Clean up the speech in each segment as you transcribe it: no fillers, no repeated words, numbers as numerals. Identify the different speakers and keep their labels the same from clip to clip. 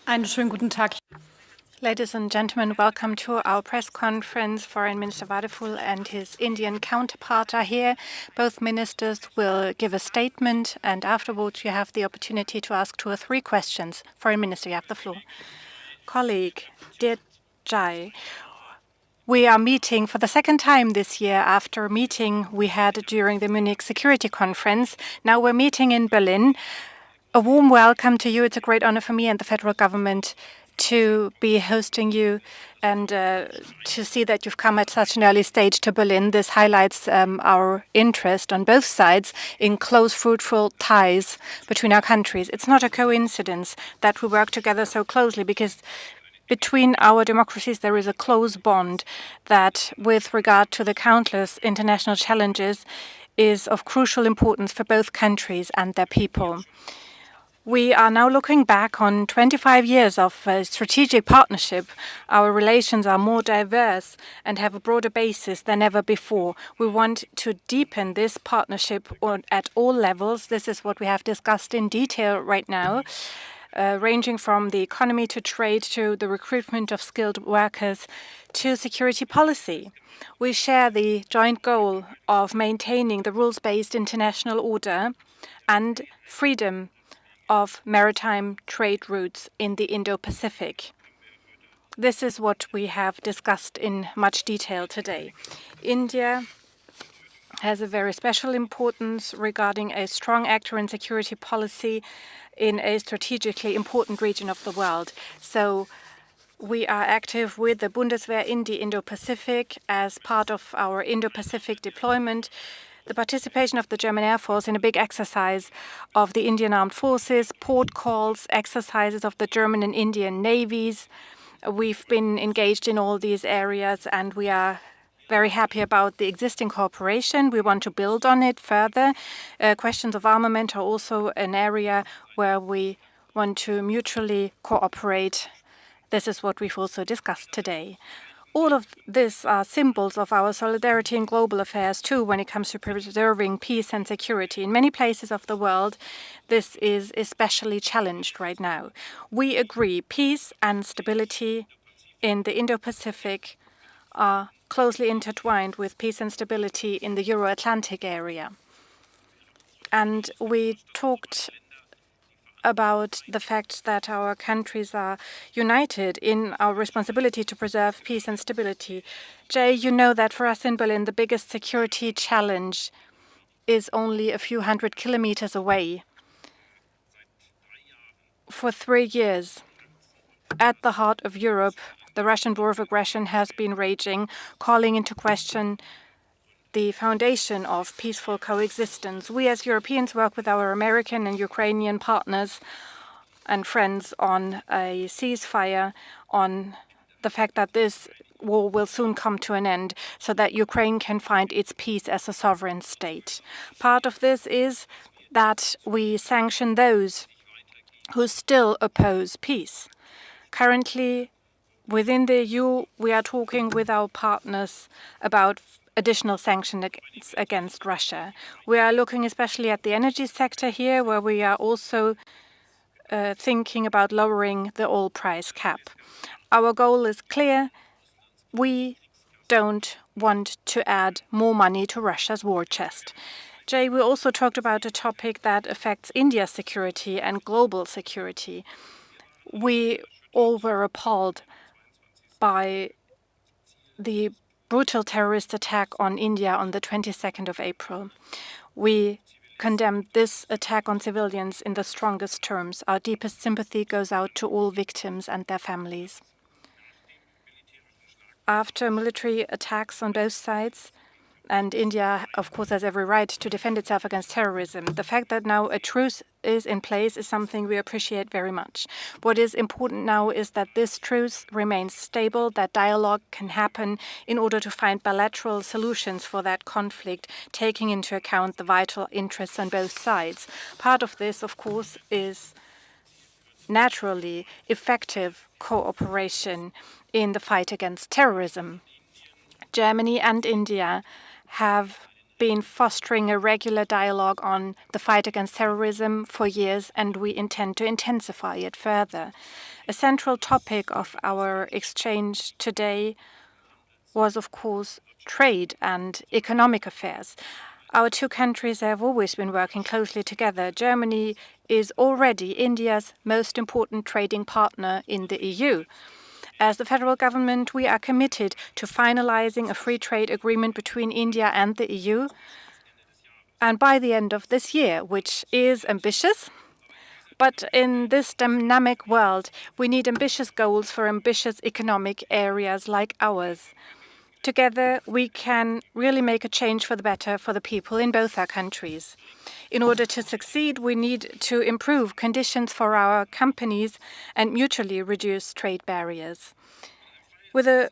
Speaker 1: Einen schönen guten Tag.
Speaker 2: Ladies and gentlemen, welcome to our press conference. Foreign Minister Wadephul and his Indian counterpart are here. Both ministers will give a statement, and afterwards you have the opportunity to ask 2 or 3 questions. Foreign Minister, you have the floor. Colleague, dear Jai, we are meeting for the second time this year after a meeting we had during the Munich Security Conference. Now we're meeting in Berlin. A warm welcome to you. It's a great honor for me and the federal government to be hosting you and to see that you've come at such an early stage to Berlin. This highlights our interest on both sides in close, fruitful ties between our countries. It's not a coincidence that we work together so closely, because between our democracies there is a close bond that, with regard to the countless international challenges, is of crucial importance for both countries and their people. We are now looking back on 25 years of strategic partnership. Our relations are more diverse and have a broader basis than ever before. We want to deepen this partnership at all levels. This is what we have discussed in detail right now, ranging from the economy to trade to the recruitment of skilled workers to security policy. We share the joint goal of maintaining the rules-based international order and freedom of maritime trade routes in the Indo-Pacific. This is what we have discussed in much detail today. India has a very special importance regarding a strong actor in security policy in a strategically important region of the world. So we are active with the Bundeswehr in the Indo-Pacific as part of our Indo-Pacific deployment. The participation of the German Air Force in a big exercise of the Indian Armed Forces, port calls, exercises of the German and Indian navies. We've been engaged in all these areas, and we are very happy about the existing cooperation. We want to build on it further. Questions of armament are also an area where we want to mutually cooperate. This is what we've also discussed today. All of this are symbols of our solidarity in global affairs, too, when it comes to preserving peace and security. In many places of the world, this is especially challenged right now. We agree peace and stability in the Indo-Pacific are closely intertwined with peace and stability in the Euro-Atlantic area. And we talked about the fact that our countries are united in our responsibility to preserve peace and stability. Jay, you know that for us in Berlin, the biggest security challenge is only a few hundred kilometers away. For 3 years, at the heart of Europe, the Russian war of aggression has been raging, calling into question the foundation of peaceful coexistence. We as Europeans work with our American and Ukrainian partners and friends on a ceasefire, on the fact that this war will soon come to an end so that Ukraine can find its peace as a sovereign state. Part of this is that we sanction those who still oppose peace. Currently, within the EU, we are talking with our partners about additional sanctions against Russia. We are looking especially at the energy sector here, where we are also thinking about lowering the oil price cap. Our goal is clear. We don't want to add more money to Russia's war chest. Jay, we also talked about a topic that affects India's security and global security. We all were appalled by the brutal terrorist attack on India on the 22nd of April. We condemned this attack on civilians in the strongest terms. Our deepest sympathy goes out to all victims and their families. After military attacks on both sides, and India, of course, has every right to defend itself against terrorism, the fact that now a truce is in place is something we appreciate very much. What is important now is that this truce remains stable, that dialogue can happen in order to find bilateral solutions for that conflict, taking into account the vital interests on both sides. Part of this, of course, is naturally effective cooperation in the fight against terrorism. Germany and India have been fostering a regular dialogue on the fight against terrorism for years, and we intend to intensify it further. A central topic of our exchange today was, of course, trade and economic affairs. Our two countries have always been working closely together. Germany is already India's most important trading partner in the EU. As the federal government, we are committed to finalizing a free trade agreement between India and the EU, and by the end of this year, which is ambitious. But in this dynamic world, we need ambitious goals for ambitious economic areas like ours. Together, we can really make a change for the better for the people in both our countries. In order to succeed, we need to improve conditions for our companies and mutually reduce trade barriers. With a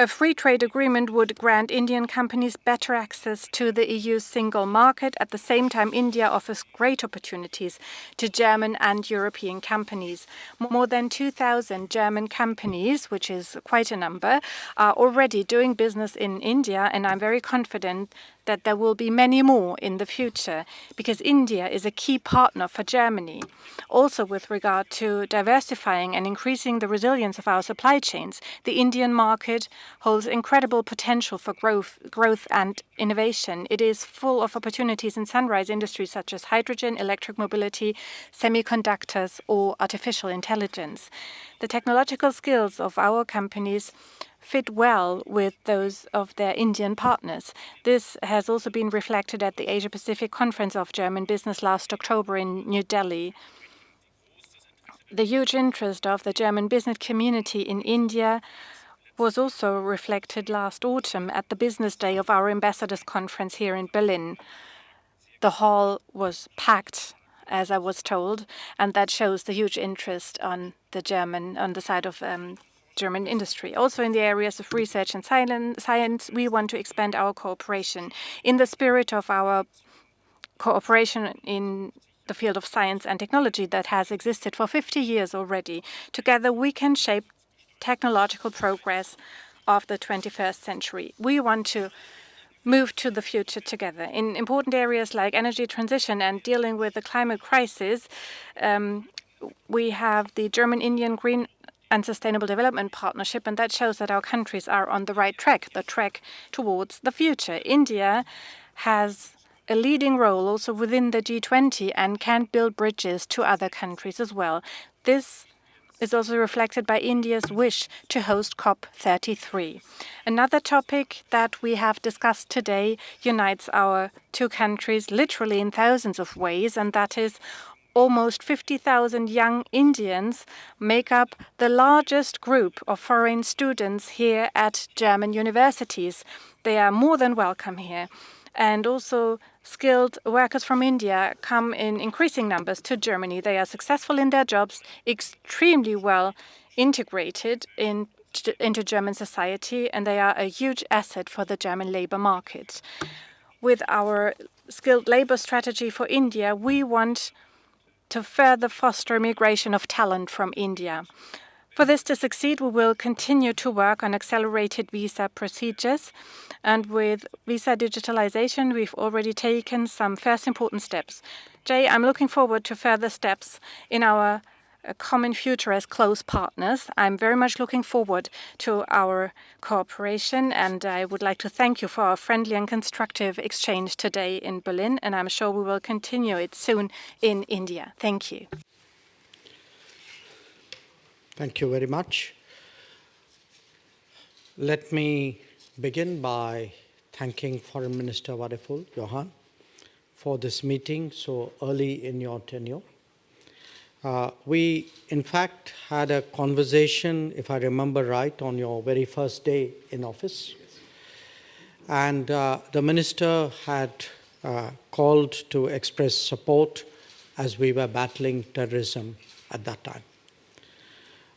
Speaker 2: free trade agreement would grant Indian companies better access to the EU's single market. At the same time, India offers great opportunities to German and European companies. More than 2,000 German companies, which is quite a number, are already doing business in India, and I'm very confident that there will be many more in the future, because India is a key partner for Germany. Also, with regard to diversifying and increasing the resilience of our supply chains, the Indian market holds incredible potential for growth and innovation. It is full of opportunities in sunrise industries such as hydrogen, electric mobility, semiconductors, or artificial intelligence. The technological skills of our companies fit well with those of their Indian partners. This has also been reflected at the Asia-Pacific Conference of German Business last October in New Delhi. The huge interest of the German business community in India was also reflected last autumn at the business day of our ambassadors' conference here in Berlin. The hall was packed, as I was told, and that shows the huge interest on the side of German industry. Also in the areas of research and science, we want to expand our cooperation. In the spirit of our cooperation in the field of science and technology that has existed for 50 years already, together we can shape technological progress of the 21st century. We want to move to the future together. In important areas like energy transition and dealing with the climate crisis, we have the German-Indian Green and Sustainable Development Partnership, and that shows that our countries are on the right track, the track towards the future. India has a leading role also within the G20 and can build bridges to other countries as well. This is also reflected by India's wish to host COP33. Another topic that we have discussed today unites our two countries literally in thousands of ways, and that is almost 50,000 young Indians make up the largest group of foreign students here at German universities. They are more than welcome here. And also skilled workers from India come in increasing numbers to Germany. They are successful in their jobs, extremely well integrated into German society, and they are a huge asset for the German labor market. With our skilled labor strategy for India, we want to further foster migration of talent from India. For this to succeed, we will continue to work on accelerated visa procedures. And with visa digitalization, we've already taken some first important steps. Jay, I'm looking forward to further steps in our common future as close partners. I'm very much looking forward to our cooperation, and I would like to thank you for our friendly and constructive exchange today in Berlin, and I'm sure we will continue it soon in India. Thank you.
Speaker 3: Thank you very much. Let me begin by thanking Foreign Minister Wadephul, Johan, for this meeting so early in your tenure. We, in fact, had a conversation, if I remember right, on your very first day in office. And the minister had called to express support as we were battling terrorism at that time.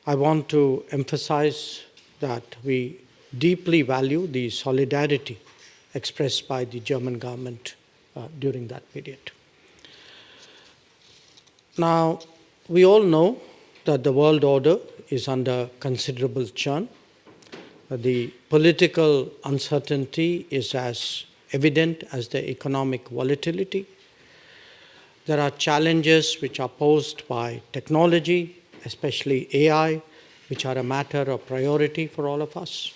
Speaker 3: I want to emphasize that we deeply value the solidarity expressed by the German government during that period. Now, we all know that the world order is under considerable churn. The political uncertainty is as evident as the economic volatility. There are challenges which are posed by technology, especially AI, which are a matter of priority for all of us.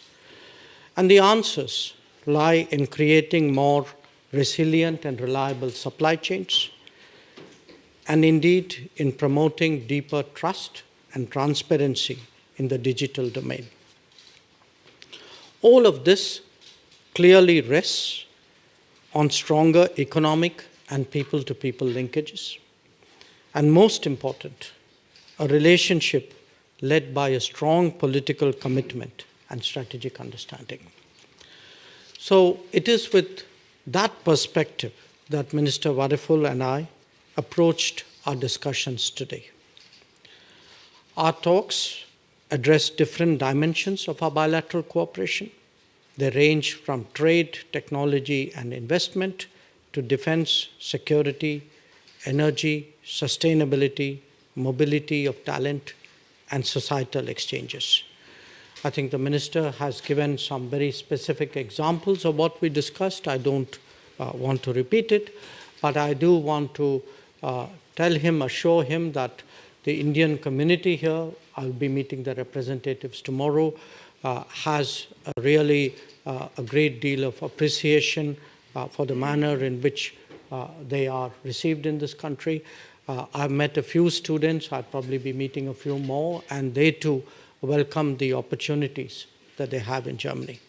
Speaker 3: And the answers lie in creating more resilient and reliable supply chains, and indeed in promoting deeper trust and transparency in the digital domain. All of this clearly rests on stronger economic and people-to-people linkages, and most important, a relationship led by a strong political commitment and strategic understanding. So it is with that perspective that Minister Wadephul and I approached our discussions today. Our talks address different dimensions of our bilateral cooperation. They range from trade, technology, and investment to defense, security, energy, sustainability, mobility of talent, and societal exchanges. I think the Minister has given some very specific examples of what we discussed. I don't want to repeat it, but I do want to assure him that the Indian community here, I'll be meeting the representatives tomorrow, has really a great deal of appreciation for the manner in which they are received in this country. I've met a few students, I'll probably be meeting a few more, and they too welcome the opportunities that they have in Germany.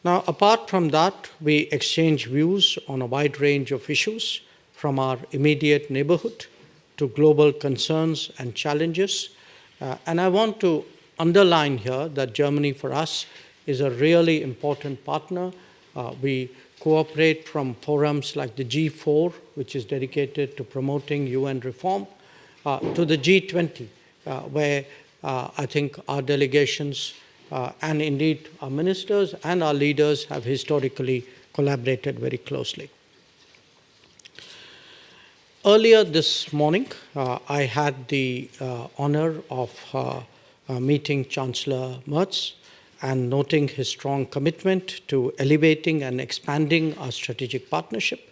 Speaker 3: Now, apart from that, we exchange views on a wide range of issues, from our immediate neighborhood to global concerns and challenges. And I want to underline here that Germany for us is a really important partner. We cooperate from forums like the G4, which is dedicated to promoting UN reform, to the G20, where I think our delegations and indeed our ministers and our leaders have historically collaborated very closely. Earlier this morning, I had the honor of meeting Chancellor Merz and noting his strong commitment to elevating and expanding our strategic partnership.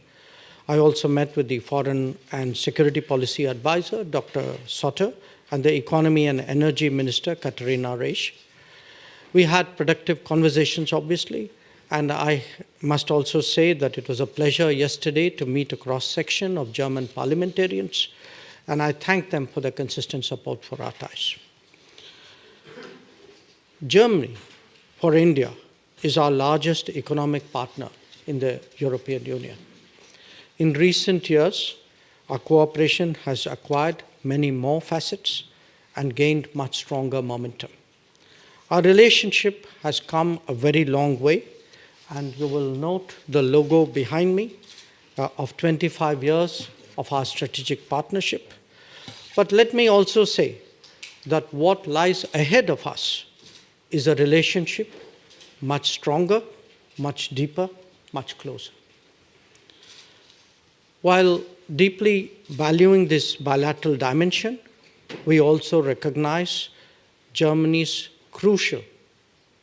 Speaker 3: I also met with the Foreign and Security Policy Advisor, Dr. Sotter, and the Economy and Energy Minister, Katharina Reisch. We had productive conversations, obviously, and I must also say that it was a pleasure yesterday to meet a cross-section of German parliamentarians, and I thank them for their consistent support for our ties. Germany, for India, is our largest economic partner in the European Union. In recent years, our cooperation has acquired many more facets and gained much stronger momentum. Our relationship has come a very long way, and you will note the logo behind me of 25 years of our strategic partnership. But let me also say that what lies ahead of us is a relationship much stronger, much deeper, much closer. While deeply valuing this bilateral dimension, we also recognize Germany's crucial,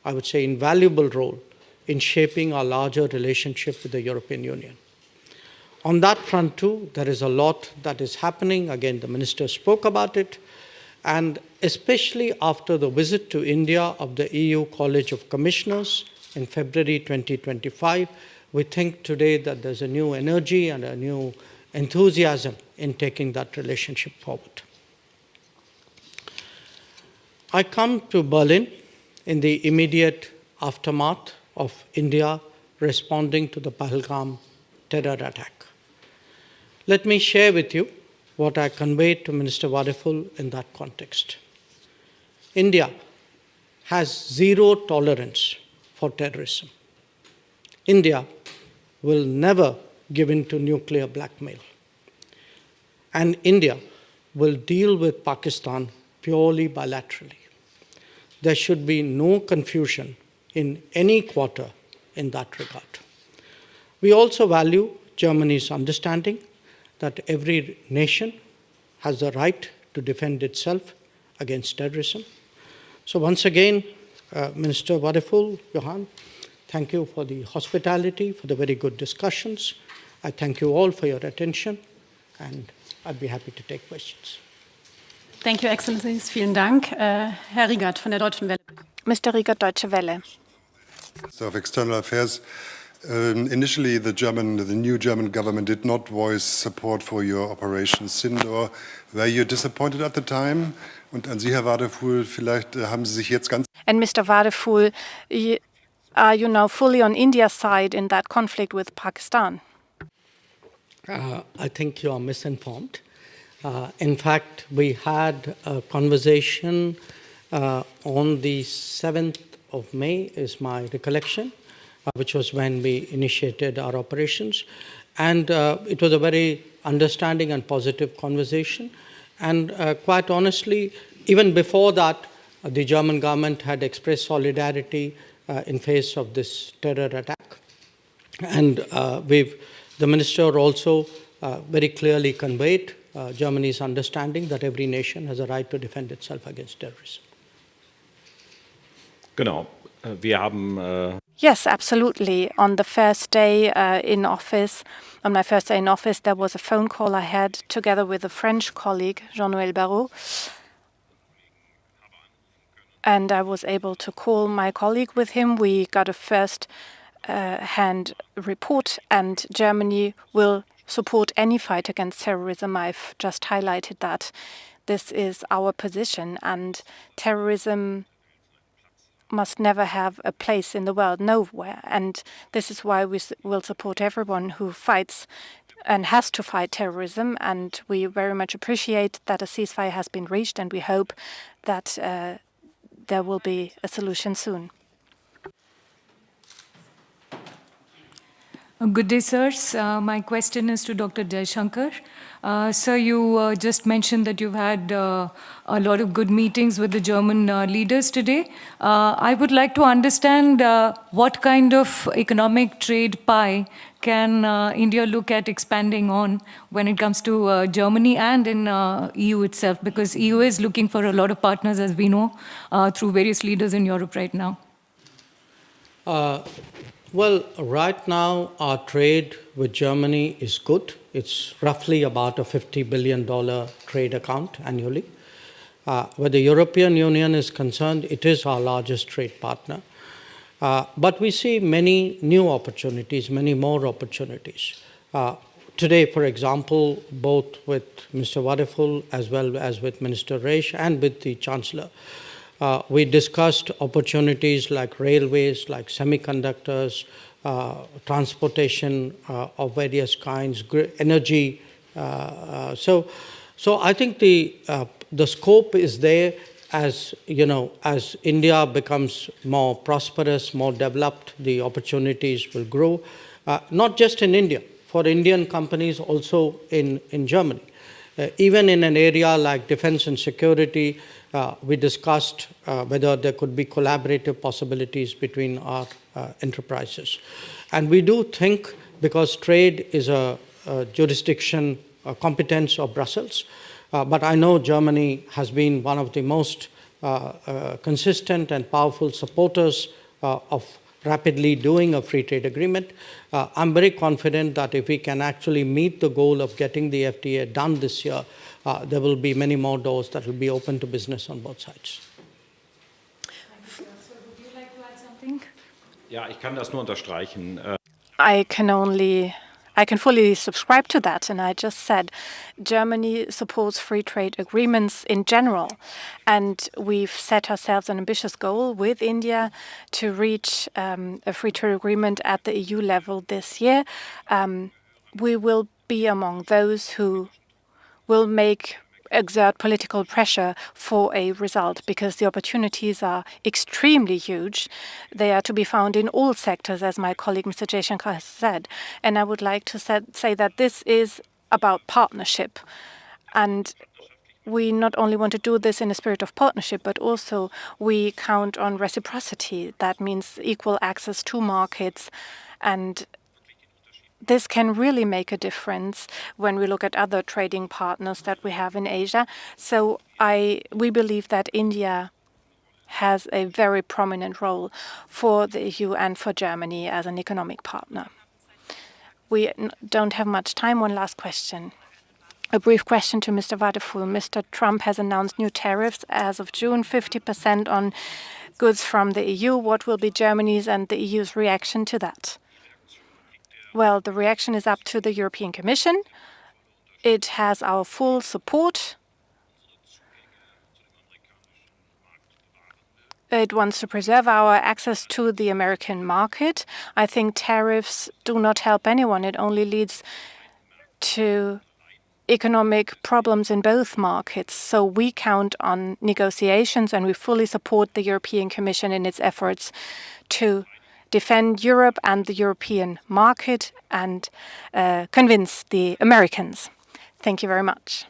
Speaker 3: I would say invaluable role in shaping our larger relationship with the European Union. On that front too, there is a lot that is happening. Again, the Minister spoke about it. And especially after the visit to India of the EU College of Commissioners in February 2025, we think today that there's a new energy and a new enthusiasm in taking that relationship forward. I come to Berlin in the immediate aftermath of India responding to the Pahalgam terror attack. Let me share with you what I conveyed to Minister Wadephul in that context. India has zero tolerance for terrorism. India will never give in to nuclear blackmail. And India will deal with Pakistan purely bilaterally. There should be no confusion in any quarter in that regard. We also value Germany's understanding that every nation has the right to defend itself against terrorism. So once again, Minister Wadephul, Johan, thank you for the hospitality, for the very good discussions. I thank you all for your attention, and I'd be happy to take questions.
Speaker 1: Thank you, Excellencies. Vielen Dank. Herr Riegert von der Deutschen Welle.
Speaker 2: Mr. Riegert, Deutsche Welle.
Speaker 4: Minister of External Affairs, initially the new German government did not voice support for your Operation Sindor. Were you disappointed at the time? Und an Sie, Herr Wadephul, vielleicht haben Sie sich jetzt ganz...
Speaker 2: And Mr. Wadephul, are you now fully on India's side in that conflict with Pakistan?
Speaker 3: I think you are misinformed. In fact, we had a conversation on the 7th of May, is my recollection, which was when we initiated our operations. And it was a very understanding and positive conversation. And quite honestly, even before that, the German government had expressed solidarity in face of this terror attack. And the minister also very clearly conveyed Germany's understanding that every nation has a right to defend itself against terrorism.
Speaker 5: Genau. Wir haben
Speaker 2: Yes, absolutely. On the first day in office, on my first day in office, there was a phone call I had together with a French colleague, Jean-Noël Barrot. And I was able to call my colleague with him. We got a first-hand report, and Germany will support any fight against terrorism. I've just highlighted that. This is our position, and terrorism must never have a place in the world, nowhere. And this is why we will support everyone who fights and has to fight terrorism. And we very much appreciate that a ceasefire has been reached, and we hope that there will be a solution soon.
Speaker 6: Good day, sirs. My question is to Dr. Jaishankar. Sir, you just mentioned that you've had a lot of good meetings with the German leaders today. I would like to understand what kind of economic trade pie can India look at expanding on when it comes to Germany and in EU itself, because EU is looking for a lot of partners, as we know, through various leaders in Europe right now.
Speaker 3: Well, right now, our trade with Germany is good. It's roughly about a $50 billion trade account annually. Where the European Union is concerned, it is our largest trade partner. But we see many new opportunities, many more opportunities. Today, for example, both with Mr. Wadephul as well as with Minister Reisch and with the Chancellor, we discussed opportunities like railways, like semiconductors, transportation of various kinds, energy. So I think the scope is there. As you know, as India becomes more prosperous, more developed, the opportunities will grow. Not just in India, for Indian companies also in Germany. Even in an area like defense and security, we discussed whether there could be collaborative possibilities between our enterprises. And we do think, because trade is a jurisdiction, a competence of Brussels, but I know Germany has been one of the most consistent and powerful supporters of rapidly doing a free trade agreement. I'm very confident that if we can actually meet the goal of getting the FTA done this year, there will be many more doors that will be open to business on both sides.
Speaker 6: Sir, would you like to add something?
Speaker 5: Ja, ich kann das nur unterstreichen.
Speaker 2: I can fully subscribe to that. And I just said Germany supports free trade agreements in general. And we've set ourselves an ambitious goal with India to reach a free trade agreement at the EU level this year. We will be among those who will exert political pressure for a result, because the opportunities are extremely huge. They are to be found in all sectors, as my colleague Mr. Jaishankar has said. And I would like to say that this is about partnership. And we not only want to do this in a spirit of partnership, but also we count on reciprocity. That means equal access to markets, and this can really make a difference when we look at other trading partners that we have in Asia. So we believe that India has a very prominent role for the EU and for Germany as an economic partner. We don't have much time. One last question. A brief question to Mr. Wadephul. Mr. Trump has announced new tariffs as of June, 50% on goods from the EU. What will be Germany's and the EU's reaction to that? Well, the reaction is up to the European Commission. It has our full support. It wants to preserve our access to the American market. I think tariffs do not help anyone. It only leads to economic problems in both markets. So we count on negotiations, and we fully support the European Commission in its efforts to defend Europe and the European market and convince the Americans. Thank you very much.